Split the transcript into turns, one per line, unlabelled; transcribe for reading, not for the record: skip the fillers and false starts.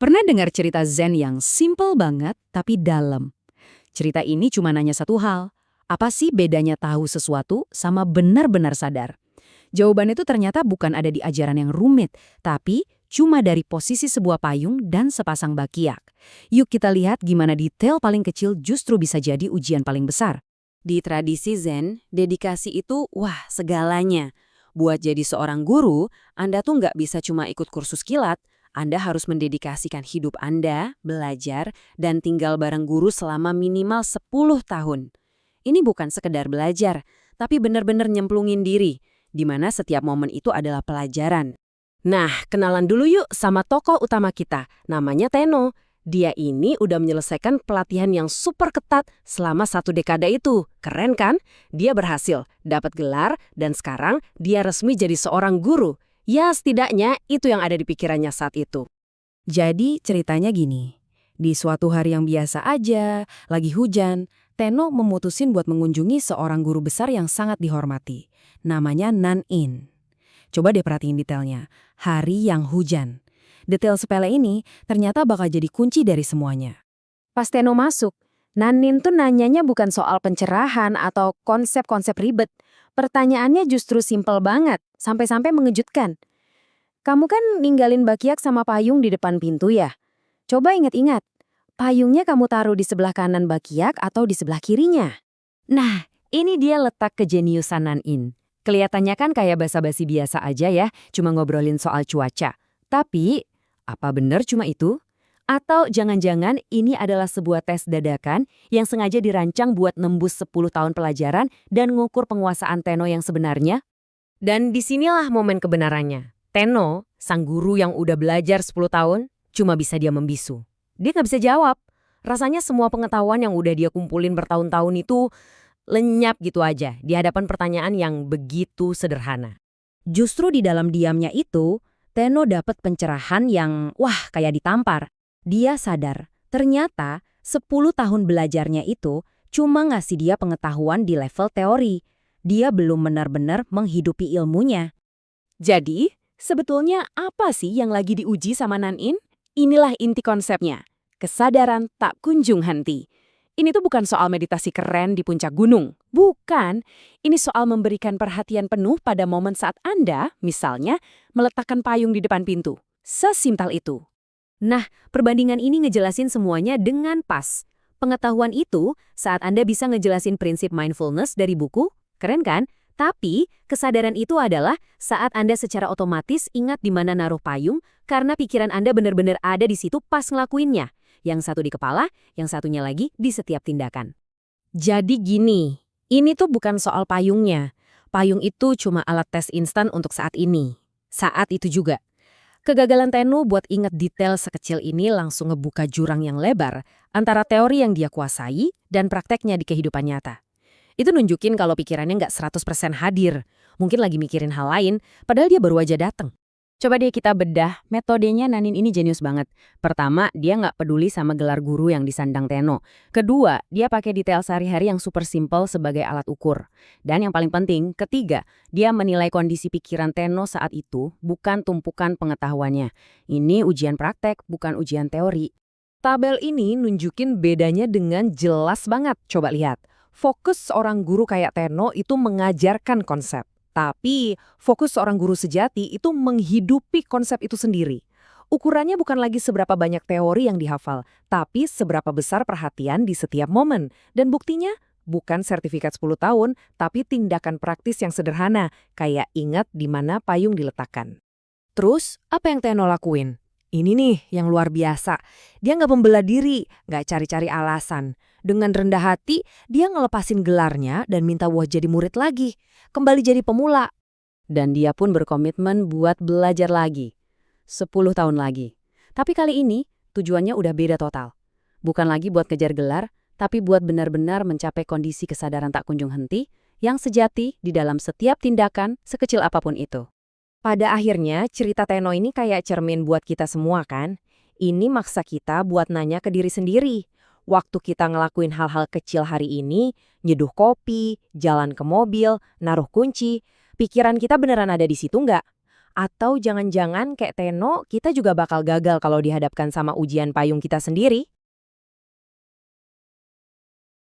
Pernah dengar cerita Zen yang simple banget tapi dalam? Cerita ini cuma nanya satu hal. Apa sih bedanya tahu sesuatu sama benar-benar sadar? Jawaban itu ternyata bukan ada di ajaran yang rumit, tapi cuma dari posisi sebuah payung dan sepasang bakiak. Yuk kita lihat gimana detail paling kecil justru bisa jadi ujian paling besar.
Di tradisi Zen, dedikasi itu wah segalanya. Buat jadi seorang guru, Anda tuh nggak bisa cuma ikut kursus kilat. Anda harus mendedikasikan hidup Anda, belajar, dan tinggal bareng guru selama minimal 10 tahun. Ini bukan sekedar belajar, tapi benar-benar nyemplungin diri, di mana setiap momen itu adalah pelajaran. Nah, kenalan dulu yuk sama tokoh utama kita, namanya Tenno. Dia ini udah menyelesaikan pelatihan yang super ketat selama 1 dekade itu. Keren kan? Dia berhasil, dapat gelar, dan sekarang dia resmi jadi seorang guru. Ya, setidaknya itu yang ada di pikirannya saat itu.
Jadi ceritanya gini, di suatu hari yang biasa aja, lagi hujan, Tenno memutusin buat mengunjungi seorang guru besar yang sangat dihormati. Namanya Nan-in. Coba deh perhatiin detailnya, hari yang hujan. Detail sepele ini ternyata bakal jadi kunci dari semuanya. Pas Tenno masuk, Nanin tuh nanyanya bukan soal pencerahan atau konsep-konsep ribet. Pertanyaannya justru simpel banget, sampai-sampai mengejutkan. Kamu kan ninggalin bakiak sama payung di depan pintu ya? Coba ingat-ingat, payungnya kamu taruh di sebelah kanan bakiak atau di sebelah kirinya? Nah, ini dia letak kejeniusan Nanin. Kelihatannya kan kayak basa-basi biasa aja ya, cuma ngobrolin soal cuaca. Tapi, apa benar cuma itu? Atau jangan-jangan ini adalah sebuah tes dadakan yang sengaja dirancang buat nembus 10 tahun pelajaran dan ngukur penguasaan Tenno yang sebenarnya? Dan disinilah momen kebenarannya. Tenno, sang guru yang udah belajar 10 tahun, cuma bisa dia membisu. Dia nggak bisa jawab. Rasanya semua pengetahuan yang udah dia kumpulin bertahun-tahun itu lenyap gitu aja di hadapan pertanyaan yang begitu sederhana. Justru di dalam diamnya itu, Tenno dapat pencerahan yang, wah, kayak ditampar. Dia sadar, ternyata 10 tahun belajarnya itu cuma ngasih dia pengetahuan di level teori. Dia belum benar-benar menghidupi ilmunya. Jadi, sebetulnya apa sih yang lagi diuji sama Nan-in? Inilah inti konsepnya. Kesadaran tak kunjung henti. Ini tuh bukan soal meditasi keren di puncak gunung. Bukan. Ini soal memberikan perhatian penuh pada momen saat Anda, misalnya, meletakkan payung di depan pintu. Sesimpel itu. Nah, perbandingan ini ngejelasin semuanya dengan pas. Pengetahuan itu saat Anda bisa ngejelasin prinsip mindfulness dari buku, keren kan? Tapi, kesadaran itu adalah saat Anda secara otomatis ingat di mana naruh payung karena pikiran Anda benar-benar ada di situ pas ngelakuinnya. Yang satu di kepala, yang satunya lagi di setiap tindakan. Jadi gini, ini tuh bukan soal payungnya. Payung itu cuma alat tes instan untuk saat ini. Saat itu juga. Kegagalan Tenno buat ingat detail sekecil ini langsung ngebuka jurang yang lebar antara teori yang dia kuasai dan prakteknya di kehidupan nyata. Itu nunjukin kalau pikirannya nggak 100% hadir. Mungkin lagi mikirin hal lain, padahal dia baru aja dateng. Coba deh kita bedah, metodenya Nanin ini jenius banget. Pertama, dia nggak peduli sama gelar guru yang disandang Tenno. Kedua, dia pakai detail sehari-hari yang super simple sebagai alat ukur. Dan yang paling penting, ketiga, dia menilai kondisi pikiran Tenno saat itu, bukan tumpukan pengetahuannya. Ini ujian praktek, bukan ujian teori. Tabel ini nunjukin bedanya dengan jelas banget. Coba lihat, fokus seorang guru kayak Tenno itu mengajarkan konsep. Tapi, fokus seorang guru sejati itu menghidupi konsep itu sendiri. Ukurannya bukan lagi seberapa banyak teori yang dihafal, tapi seberapa besar perhatian di setiap momen. Dan buktinya, bukan sertifikat 10 tahun, tapi tindakan praktis yang sederhana, kayak ingat di mana payung diletakkan. Terus, apa yang Tenno lakuin? Ini nih yang luar biasa. Dia nggak membela diri, nggak cari-cari alasan. Dengan rendah hati, dia ngelepasin gelarnya dan minta buat jadi murid lagi. Kembali jadi pemula. Dan dia pun berkomitmen buat belajar lagi. 10 tahun lagi. Tapi kali ini, tujuannya udah beda total. Bukan lagi buat kejar gelar, tapi buat benar-benar mencapai kondisi kesadaran tak kunjung henti yang sejati di dalam setiap tindakan sekecil apapun itu. Pada akhirnya, cerita Tenno ini kayak cermin buat kita semua kan? Ini maksa kita buat nanya ke diri sendiri. Waktu kita ngelakuin hal-hal kecil hari ini, nyeduh kopi, jalan ke mobil, naruh kunci, pikiran kita beneran ada di situ nggak?
Atau jangan-jangan kayak Teno, kita juga bakal gagal kalau dihadapkan sama ujian payung kita sendiri?